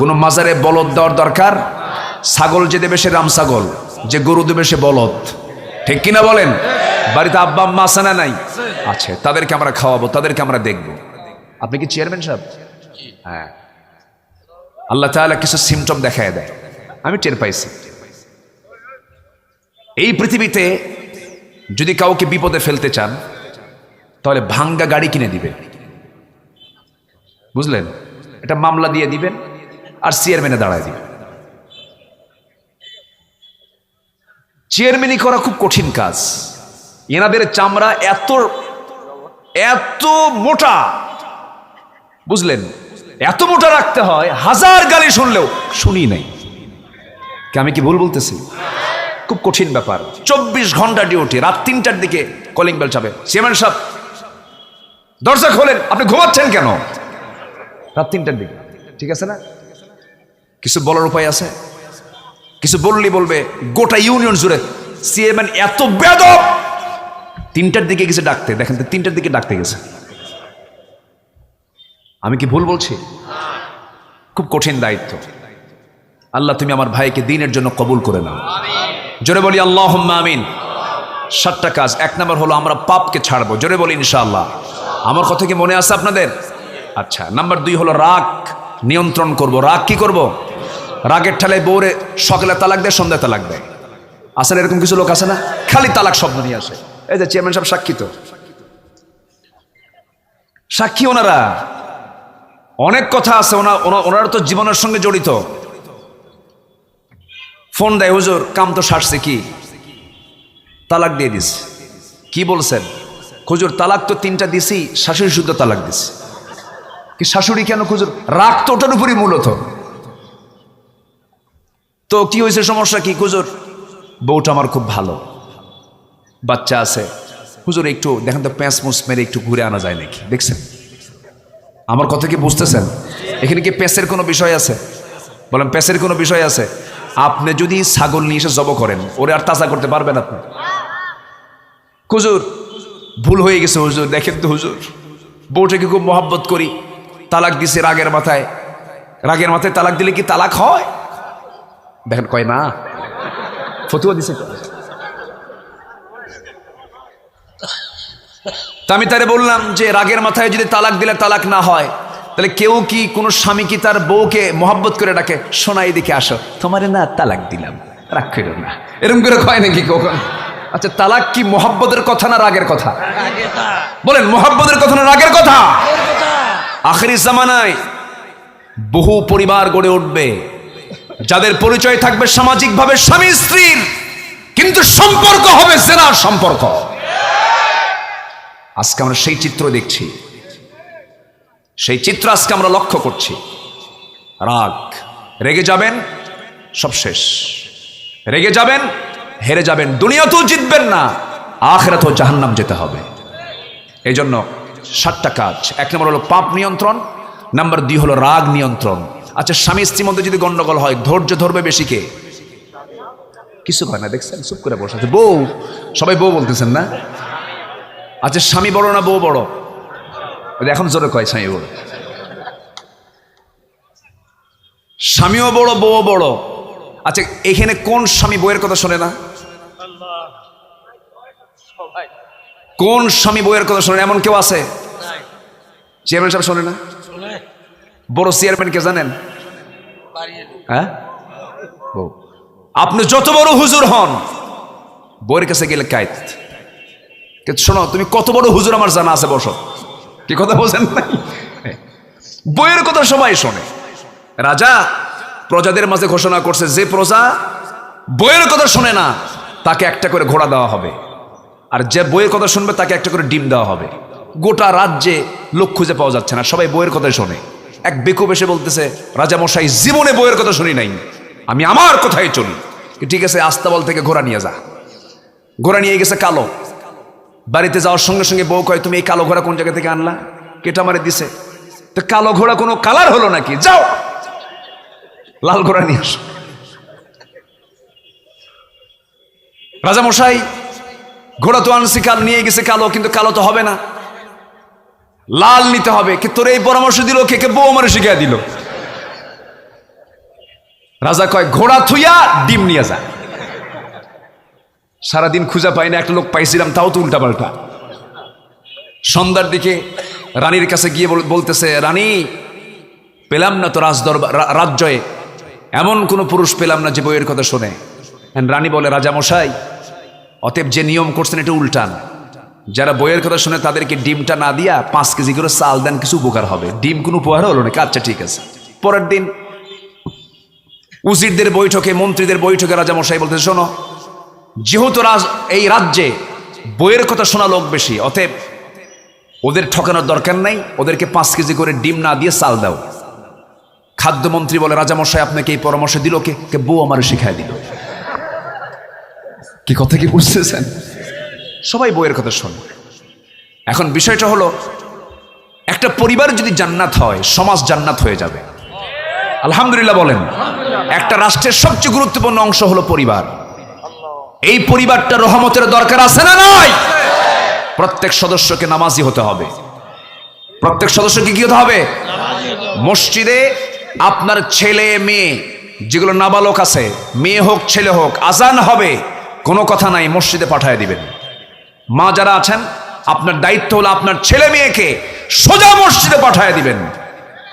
Speaker 1: কোনো মাজারে বলদ দেওয়ার দরকার? ছাগল যে দেবে সে রাম ছাগল, যে গরু দেবে সে বলদ। ঠিক কিনা বলেন? বাড়িতে আব্বা আম্মা আছে না নাই? আছে। তাদেরকে আমরা খাওয়াবো, তাদেরকে আমরা দেখবো। আপনি কি চেয়ারম্যান সাহেব? হ্যাঁ। আল্লাহ তাআলা কিছু সিমটম দেখায় দেয়, আমি টের পাইছি। এই পৃথিবীতে যদি কাউকে বিপদে ফেলতে চান তাহলে ভাঙ্গা গাড়ি কিনে দিবেন, বুঝলেন? এটা মামলা দিয়ে দিবেন আর চেয়ারম্যানে দাঁড়ায় দিবেন। চেয়ারম্যানই করা খুব কঠিন কাজ। এনাদের চামড়া এত এত মোটা, বুঝলেন? এত মোটা রাখতে হয়, 1000 গালি শুনলেও শুনি নাই। আমি কি ভুল বলতেছি? খুব কঠিন ব্যাপার। 24 ঘন্টা ডিউটি। রাত 3টার দিকে কলিং বেল চাবে, চেয়ারম্যান সাহেব দরজা খোলেন। আপনি ঘুমাচ্ছেন কেন? রাত 3টার দিকে। ঠিক আছে না? কিছু বলার উপায় আছে? কিছু বললি বলবে গোটা ইউনিয়ন জুড়ে চেয়ারম্যান এত বেয়াদব। 3টার দিকে গেছে ডাকতে, দেখেন তো 3টার দিকে ডাকতে গেছে। আমি কি ভুল বলছি? খুব কঠিন দায়িত্ব। আল্লাহ তুমি আমার ভাইকে দ্বীনের জন্য কবুল করে নাও, জোরে বলি আল্লাহুম্মা আমিন। 7টা কাজ। 1 নম্বর হলো আমরা পাপকে ছাড়বো, জোরে বলি ইনশাআল্লাহ। আমার কথা কি মনে আছে আপনাদের? আচ্ছা। নাম্বার 2 হলো রাগ নিয়ন্ত্রণ করব। রাগ কি করব? রাগের ঠেলায় বউরে সকালে তালাক দেয়, সন্ধ্যায় তালাক দেয়। আসলে এরকম কিছু লোক আছে না, খালি তালাক শব্দ নিয়ে আসে। এই যে চেয়ারম্যান সাহেব সাক্ষী, তো সাক্ষী ওনারা। অনেক কথা আছে, ওনারা তো জীবনের সঙ্গে জড়িত। ফোন দেয়, হুজুর কাম তো সারছে, কি তালাক দিয়ে দিস। কি বলছেন? হুজুর তালাক তো 3টা দিছি, শাশুড়ি শুদ্ধ তালাক দিস। কি শাশুড়ি কেন হুজুর? রাগ তো ওটার উপরই মূলত। তো কি হয়েছে, সমস্যা কি? হুজুর বউটা আমার খুব ভালো, বাচ্চা আছে। হুজুর একটু দেখেন তো প্যাঁচ মুচ মেরে একটু ঘুরে আনা যায় নাকি? দেখছেন আমার কথা কি বুঝতেছেন? এখানে কি প্যাঁচের কোনো বিষয় আছে? বলেন প্যাঁচের কোনো বিষয় আছে? আপনি যদি ছাগল নিয়ে এসে জব করেন, ওরে আর তাজা করতে পারবেন আপনি? হুজুর ভুল হয়ে গেছে হুজুর, দেখেন তো হুজুর বউটাকে খুব মহব্বত করি, তালাক দিছে রাগের মাথায়। রাগের মাথায় তালাক দিলে কি তালাক হয়? দেখেন কয় না, ফতুয়া দিছে। তা আমি তারে বললাম যে রাগের মাথায় যদি তালাক দিলে তালাক না হয়, তাহলে কেউ কি কোনো স্বামী কি তার বউকে মহব্বত করে ডাকে, শোনাই দিকে আসো, তোমারে না তালাক দিলাম, রাগ করো না, এরকম করে কয় নাকি কখন? আচ্ছা তালাক কি মহব্বতের কথা না রাগের কথা? বলেন মহব্বতের কথা না রাগের কথা? আখিরি জামানায় বহু পরিবার গড়ে উঠবে যাদের পরিচয় থাকবে সামাজিকভাবে স্বামী স্ত্রীর, কিন্তু সম্পর্ক হবে জেনার সম্পর্ক। আজকে আমরা সেই চিত্র দেখছি, সেই চিত্র আজকে আমরা লক্ষ্য করছি। রাগ, রেগে যাবেন সব শেষ, রেগে যাবেন হেরে যাবেন, দুনিয়াতেও জিতবেন না, আখিরাতেও জাহান্নাম যেতে হবে। এই জন্য 7টা কাজ। 1 নম্বর হলো পাপ নিয়ন্ত্রণ, নাম্বার 2 হলো রাগ নিয়ন্ত্রণ। আচ্ছা স্বামী স্ত্রীর মধ্যে যদি গন্ডগোল হয়, ধৈর্য ধরবে বেশি কে? কিছু হয় না, দেখছেন চুপ করে বসে আছে। বউ, সবাই বউ বলতেছেন না? আচ্ছা স্বামী বড় না বউ বড়? এখন জোরে কয় স্বামী বড়। স্বামীও বড় বউ বড়। আচ্ছা এখানে কোন স্বামী বউয়ের কথা শোনে না? কোন স্বামী বউয়ের কথা শোনে? এমন কেউ আছে? চেয়ারম্যান সাহেব শোনে না? বড় চেয়ারম্যান কে জানেন? হ্যাঁ, বউ। আপনি যত বড় হুজুর হন, বউয়ের কাছে গেলে কায়েত। শোনো তুমি কত বড় হুজুর আমার জানা আছে, বসো। কি কথা বলছেন? বইয়ের কথা সবাই শোনে। রাজা প্রজাদের মাঝে ঘোষণা করছে, যে প্রজা বইয়ের কথা শোনে না তাকে একটা করে ঘোড়া দেওয়া হবে, আর যে বইয়ের কথা শুনবে তাকে একটা করে ডিম দেওয়া হবে। গোটা রাজ্যে লোক খুঁজে পাওয়া যাচ্ছে না, সবাই বইয়ের কথাই শোনে। এক বেকুব এসে বলতেছে, রাজা মশাই জীবনে বইয়ের কথা শুনি নাই, আমি আমার কথাই চলি। ঠিক আছে, আস্তাবল থেকে ঘোড়া নিয়ে যা। ঘোড়া নিয়ে গেছে কালো। বাড়িতে যাওয়ার সঙ্গে সঙ্গে বউ কয়, তুমি এই কালো ঘোড়া কোন জায়গা থেকে আনলা? কেটা মারে দিছে। তো কালো ঘোড়া কোনো কালার হলো নাকি? যাও লাল ঘোড়া নিয়ে আস। রাজা মশাই ঘোড়া তো আনছি কাল, নিয়ে গেছে কালো, কিন্তু কালো তো হবে না, লাল নিতে হবে। কে তোর এই পরামর্শ দিল? কে? কে বউ আমার শিখিয়ে দিল। রাজা কয়, ঘোড়া থুইয়া ডিম নিয়ে যা। সারাদিন খুঁজা পাই না, একটা লোক পাইছিলাম, তাও তো উল্টা পাল্টা। সন্ধ্যার দিকে রানীর কাছে গিয়ে বলতেছে, রানী পেলাম না তো রাজ্যে এমন কোন পুরুষ পেলাম না যে বইয়ের কথা শোনে। রানী বলে, রাজা মশাই অতএব যে নিয়ম করছেন এটা উল্টান। যারা বইয়ের কথা শুনে তাদেরকে ডিমটা না দিয়া 5 কেজি করে চাল দেন, কিছু উপকার হবে। ডিম কোন উপহার হলো নাকি? আচ্ছা ঠিক আছে। পরের দিন উজিরদের বৈঠকে, মন্ত্রীদের বৈঠকে রাজা মশাই বলতে, শোনো, যেহেতু এই রাজ্যে বইয়ের কথা শোনা লোক বেশি, অতএব ওদের ঠকানোর দরকার নাই, ওদেরকে 5 কেজি করে ডিম না দিয়ে চাল দাও। খাদ্যমন্ত্রী বলে, রাজা মশাই আপনাকে এই পরামর্শ দিল কে? কে বউ আমার শিখাই দিল। কি কথা কি বুঝতেছেন? সবাই বইয়ের কথা শোনে। এখন বিষয়টা হলো, একটা পরিবার যদি জান্নাত হয়, সমাজ জান্নাত হয়ে যাবে। আলহামদুলিল্লাহ বলেন। একটা রাষ্ট্রের সবচেয়ে গুরুত্বপূর্ণ অংশ হলো পরিবার। এই পরিবারটা রহমতের দরকার আছে না নাই? প্রত্যেক সদস্যকে নামাজি হতে হবে, প্রত্যেক সদস্যকে কি হতে হবে? মসজিদে আপনার ছেলে মেয়ে যেগুলো নাবালক আছে, মেয়ে হোক ছেলে হোক, আজান হবে, কোনো কথা নাই, মসজিদে পাঠিয়ে দিবেন। মা যারা আছেন, আপনার দায়িত্ব হলো আপনার ছেলে মেয়েকে সোজা মসজিদে পাঠিয়ে দিবেন।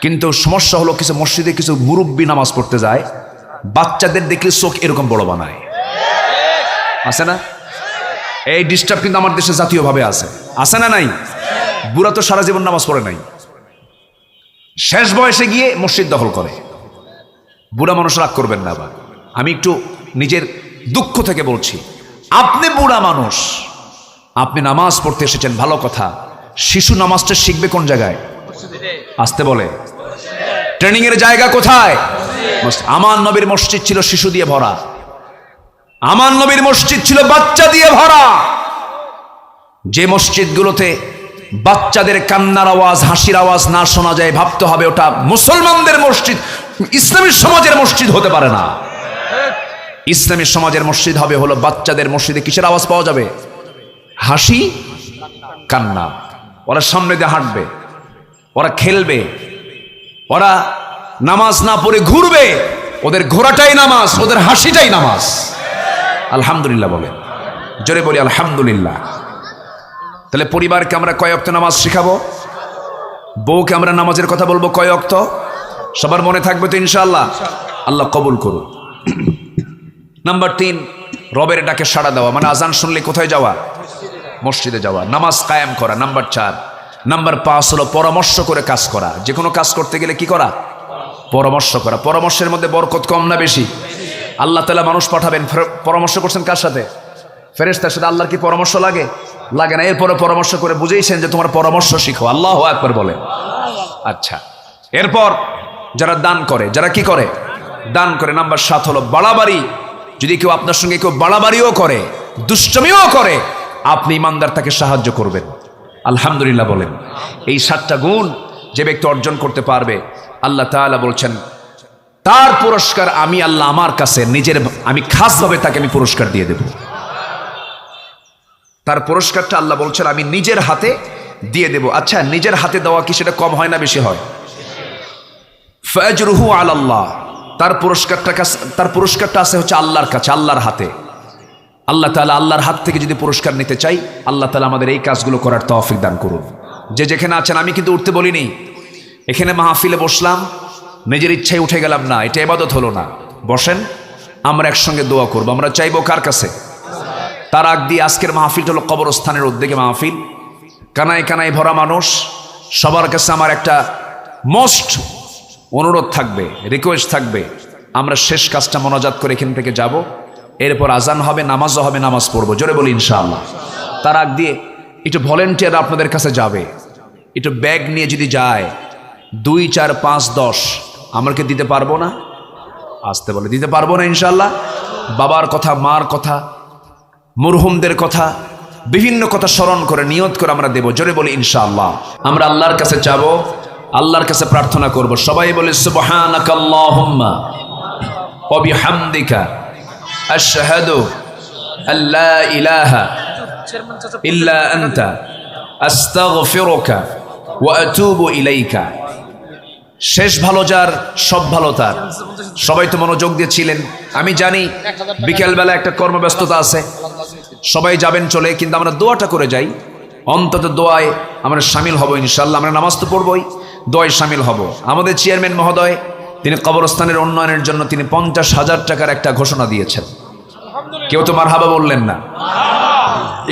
Speaker 1: কিন্তু সমস্যা হলো কিছু মসজিদে কিছু মুরব্বী নামাজ পড়তে যায়, বাচ্চাদের দেখলে চোখ এরকম বড় বানায়, আছে না? এই ডিস্টার্ব কিন্তু আমার দেশে জাতীয়ভাবে আছে না নাই? বুড়া তো সারা জীবন নামাজ পড়ে নাই, শেষ বয়সে গিয়ে মসজিদ দখল করে। বুড়া মানুষ রাগ করবেন না, আবার আমি একটু নিজের দুঃখ থেকে বলছি, আপনি বুড়া মানুষ, আপনি নামাজ পড়তে এসেছেন, ভালো কথা। শিশু নামাজটা শিখবে কোন জায়গায়? আসতে বলে ট্রেনিং এর জায়গা কোথায়? আমার নবীর মসজিদ ছিল শিশু দিয়ে ভরা, আমার নবীর মসজিদ ছিল বাচ্চা দিয়ে ভরা। যে মসজিদগুলোতে বাচ্চাদের কান্নার আওয়াজ, হাসির আওয়াজ না শোনা যায়, ভাবতে হবে ওটা মুসলমানদের মসজিদ, ইসলামী সমাজের মসজিদ হতে পারে না। ইসলামী সমাজের মসজিদ হবে হলো বাচ্চাদের মসজিদে কিসের আওয়াজ পাওয়া যাবে? হাসি, কান্না। ওরা সামনে দিয়ে হাঁটবে, ওরা খেলবে, ওরা নামাজ না পড়ে ঘুরবে, ওদের ঘোরাটাই নামাজ, ওদের হাসিটাই নামাজ। আলহামদুলিল্লাহ বলে, জোরে বলি আলহামদুলিল্লাহ। তাহলে পরিবারকে আমরা কয় ওয়াক্ত নামাজ শিখাবো? বউকে আমরা নামাজের কথা বলবো কয় ওয়াক্ত? সবার মনে থাকবে তো ইনশাআল্লাহ? আল্লাহ কবুল করুন। নাম্বার 3, রবের ডাকে সাড়া দেওয়া, মানে আজান শুনলে কোথায় যাওয়া? মসজিদে যাওয়া, নামাজ কায়েম করা। নাম্বার 4। নাম্বার 5 হলো পরামর্শ করে কাজ করা। যে কোনো কাজ করতে গেলে কি করা? পরামর্শ করা। পরামর্শের মধ্যে বরকত কম না বেশি? আল্লাহ তাআলা মানুষ পাঠাবেন, পরামর্শ করছেন কার সাথে? ফেরেশতার সাথে। আল্লাহর কি পরামর্শ লাগে? লাগে না। এরপরে পরামর্শ করে বুঝেইছেন যে তোমার পরামর্শ শিখো। আল্লাহু আকবার বলে। আচ্ছা, এরপর যারা দান করে, যারা কি করে? দান করে। নাম্বার 7 হলো বাড়াবাড়ি। যদি কেউ আপনার সঙ্গে কেউ বাড়াবাড়িও করে, দুষ্টমিও করে, আপনি ইমানদার তাকে সাহায্য করবেন। আলহামদুলিল্লাহ বলেন। এই 7টা গুণ যে ব্যক্তি অর্জন করতে পারবে, আল্লাহ তাআলা বলছেন তার পুরস্কার আমি আল্লাহ আমার কাছে আমি খাসভাবে তাকে আমি পুরস্কার দিয়ে দেব। তার পুরস্কারটা আল্লাহ বলছেন আমি নিজের হাতে দিয়ে দেব। আচ্ছা, নিজের হাতে দেওয়া কি সেটা কম হয় না বেশি হয়? ফাজরুহু আলাল্লাহ। তার পুরস্কারটা আছে হচ্ছে আল্লাহর কাছে, আল্লাহর হাতে। আল্লাহ তাআলা আল্লাহর হাত থেকে যদি পুরস্কার নিতে চাই, আল্লাহ তাআলা আমাদের এই কাজগুলো করার তৌফিক দান করুন। যে যেখানে আছেন, আমি কিন্তু উঠতে বলিনি, এখানে মাহফিলে বসলাম, নিজের ইচ্ছায় উঠে গেলাম না, এটা ইবাদত হলো না। বসেন, আমরা একসঙ্গে দোয়া করব। আমরা চাইবো কার কাছে? তার আগ দিয়ে আজকের মাহফিলটা হলো কবরস্থানের উদ্যোগে মাহফিল, কানায় কানায় ভরা মানুষ। সবার কাছে আমার একটা মোস্ট অনুরোধ থাকবে, রিকোয়েস্ট থাকবে, আমরা শেষ কাজটা মোনাজাত করে এখান থেকে যাব, এরপর আজান হবে, নামাজও হবে, নামাজ পড়বো। জোরে বলি ইনশাআল্লাহ। তার আগ দিয়ে একটু ভলেন্টিয়ার আপনাদের কাছে যাবে, একটু ব্যাগ নিয়ে যদি যায় 2, 4, 5, 10, আমরা কি দিতে পারবো না? আসতে বলে দিতে পারবো না ইনশাআল্লাহ। বাবার কথা, মার কথা, মরহুমদের কথা, বিভিন্ন কথা স্মরণ করে নিয়ত করে আমরা দেব। জোরে বলি ইনশাআল্লাহ। আমরা আল্লাহর কাছে চাবো, আল্লাহর কাছে প্রার্থনা করব। সবাই বলে সুবহানাকাল্লাহুম্মা ওয়া বিহামদিকা আশহাদু আল্লা ইলাহা ইল্লা আনতা আস্তাগফিরুকা ওয়া আতুবু ইলাইকা। শেষ ভালো যার, সব ভালো তার। সবাই তো মনোযোগ দিয়েছিলেন। আমি জানি বিকেলবেলা একটা কর্মব্যস্ততা আছে, সবাই যাবেন চলে, কিন্তু আমরা দোয়াটা করে যাই। অন্তত দোয়ায় আমরা শামিল হব ইনশাআল্লাহ। আমরা নামাজ তো পড়বই, দোয়ায় শামিল হব। আমাদের চেয়ারম্যান মহোদয়, তিনি কবরস্থানের উন্নয়নের জন্য তিনি 50,000 টাকার একটা ঘোষণা দিয়েছেন। কেউ তো মারহাবা বললেন না,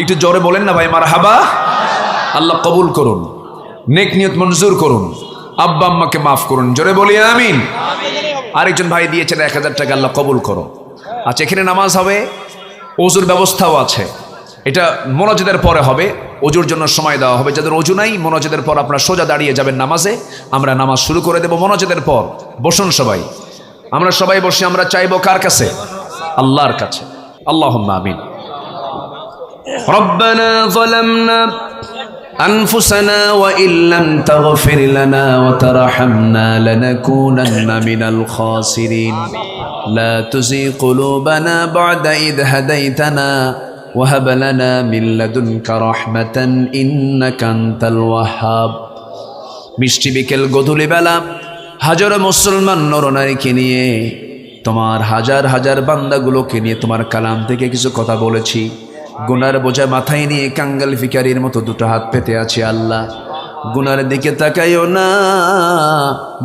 Speaker 1: একটু জোরে বলেন না ভাই মারহাবা। আল্লাহ কবুল করুন, নেক নিয়ত মঞ্জুর করুন, আব্বা আম্মাকে মাফ করুন। জোরে বলি আমিন। আরেকজন ভাই দিয়েছেন 1000 টাকা, আল্লাহ কবুল করো। আচ্ছা, এখানে নামাজ হবে, ওজুর ব্যবস্থাও আছে। এটা মোনাজাতের পরে হবে, ওজুর জন্য সময় দেওয়া হবে। যাদের ওজু নাই, মোনাজাতের পর আপনারা সোজা দাঁড়িয়ে যাবেন নামাজে। আমরা নামাজ শুরু করে দেব মোনাজাতের পর। বসুন সবাই, আমরা সবাই বসে আমরা চাইবো কার কাছে? আল্লাহর কাছে। আল্লাহুম্মা আমিন। রব্বানা যালামনা أنفسنا وإن لم تغفر لنا وترحمنا لنكونن من الخاسرين لا تزغ قلوبنا بعد إذ هديتنا وهب لنا من لدنك رحمة إنك أنت الوهاب মিষ্টি বিকেল গধূলি বেলা হাজারো মুসলমান নরনারীকে নিয়ে, তোমার হাজার হাজার বান্দাগুলোকে নিয়ে তোমার কালাম থেকে কিছু কথা বলেছি। গুনার বোঝা মাথায় নিয়ে কাঙ্গাল ভিখারির মতো দুটো হাত পেতে আছে। আল্লাহ, গুনার দিকে তাকাইও না,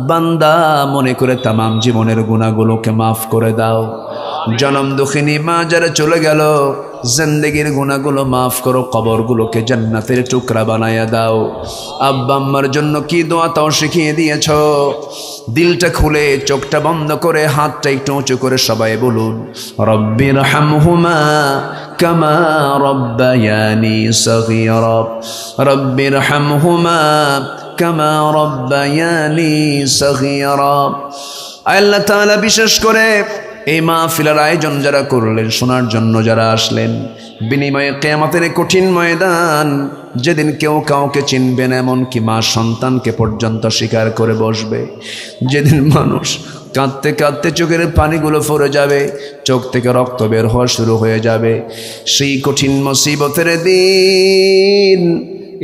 Speaker 1: বান্দা মনে করে তামাম জীবনের গুনাহগুলোকে মাফ করে দাও। জনম দুঃখিনী মা যারা চলে গেল, জিন্দেগির গুনাহগুলো মাফ করো, কবরগুলোকে জান্নাতের টুকরা বানায়া দাও। আব্বা আম্মার জন্য কি দোয়া তাও শিখিয়ে দিয়েছ। দিলটা খুলে, চোখটা বন্ধ করে, হাতটা একটু উঁচু করে সবাই বলুন, রব্বির হামহুমা কামা রব্বায়ানি সগীরা, রব্বির হামহুমা কামা রব্বায়ানি সগীরা। আল্লাহ তাআলা বিশেষ করে এই মাহফিলের আয়োজন যারা করলেন, শোনার জন্য যারা আসলেন, বিনিময়ে কিয়ামতের কঠিন ময়দান, যেদিন কেউ কাউকে চিনবে না, এমনকি মা সন্তানকে পর্যন্ত স্বীকার করে বসবে, যেদিন মানুষ কাঁদতে কাঁদতে চোখের পানিগুলো পড়ে যাবে, চোখ থেকে রক্ত বের হওয়া শুরু হয়ে যাবে, সেই কঠিন মুসিবতের দিন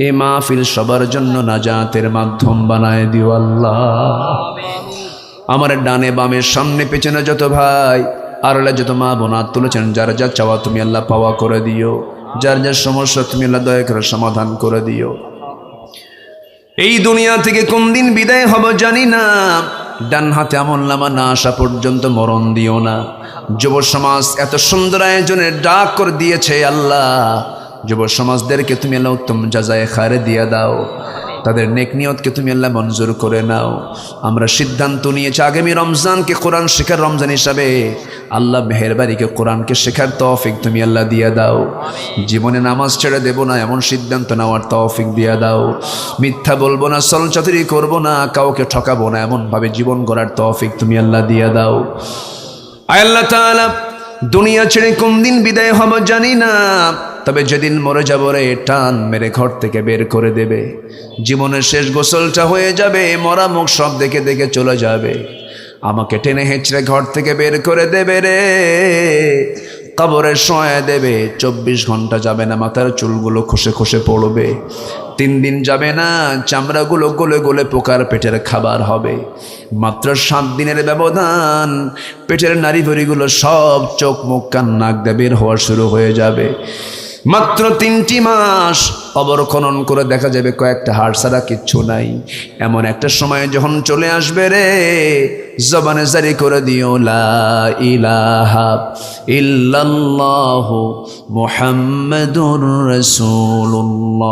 Speaker 1: এই মাহফিল সবার জন্য নাজাতের মাধ্যম বানায় দিও আল্লাহ। আমার ডানে বামে সামনে পেছনে যত ভাই আর যত মা বোন হাত তুলেছেন, যার যা চাওয়া তুমি আল্লাহ পাওয়া করে দিও, যার যার সমস্যা তুমি আল্লাহ দয়া করে সমাধান করে দিও। এই দুনিয়া থেকে কোন দিন বিদায় হব জানি না, ডান হাতে আমলনামা না আসা পর্যন্ত মরণ দিও না। যুব সমাজ এত সুন্দর আয়োজনের ডাক করে দিয়েছে আল্লাহ, যুব সমাজদেরকে তুমি আল্লাহ উত্তম জাযায়ে খায়র দিয়ে দাও, তাদের নেক নিয়তকে তুমি আল্লাহ মঞ্জুর করে নাও। আমরা সিদ্ধান্ত নিয়েছি আগামী রমজানকে কোরআন শেখার রমজান হিসাবে, আল্লাহ মেহেরবানিকে কোরআনকে শেখার তৌফিক তুমি আল্লাহ দিয়ে দাও। জীবনে নামাজ ছেড়ে দেব না এমন সিদ্ধান্ত নেওয়ার তৌফিক দিয়ে দাও। মিথ্যা বলবো না, ছলচাতুরি করবো না, কাউকে ঠকাবো না, এমনভাবে জীবন গড়ার তৌফিক তুমি আল্লাহ দিয়ে দাও। আয় আল্লাহ তাআলা, দুনিয়া ছেড়ে কোন দিন বিদায় হব জানি না, তবে যেদিন মরে যাব রে, টান মেরে ঘর থেকে বের করে দেবে। জীবনের শেষ গোসলটা হয়ে যাবে, মরা মুখ সব দেখে দেখে চলে যাবে, আমাকে টেনে হেঁচড়ে ঘর থেকে বের করে দেবে রে, কবরে শোয়া দেবে। 24 ঘন্টা যাবে না, মাথার চুলগুলো খসে খসে পড়বে। 3 দিন যাবে না, চামড়াগুলো গলে গলে পোকার পেটের খাবার হবে। মাত্র 7 দিনের ব্যবধান, পেটের নাড়ি ভুঁড়িগুলো সব চোখ মুখ কান নাক দিয়ে বের হওয়া শুরু হয়ে যাবে। মাত্র 3টি মাস কবর খনন করে দেখা যাবে কয়েকটা হাড় ছাড়া কিচ্ছু নাই। এমন একটা সময় যখন চলে আসবে রে, জবানে জারি করে দিও লা ইলাহা ইল্লাল্লাহু মুহাম্মাদুর রাসূলুল্লাহ।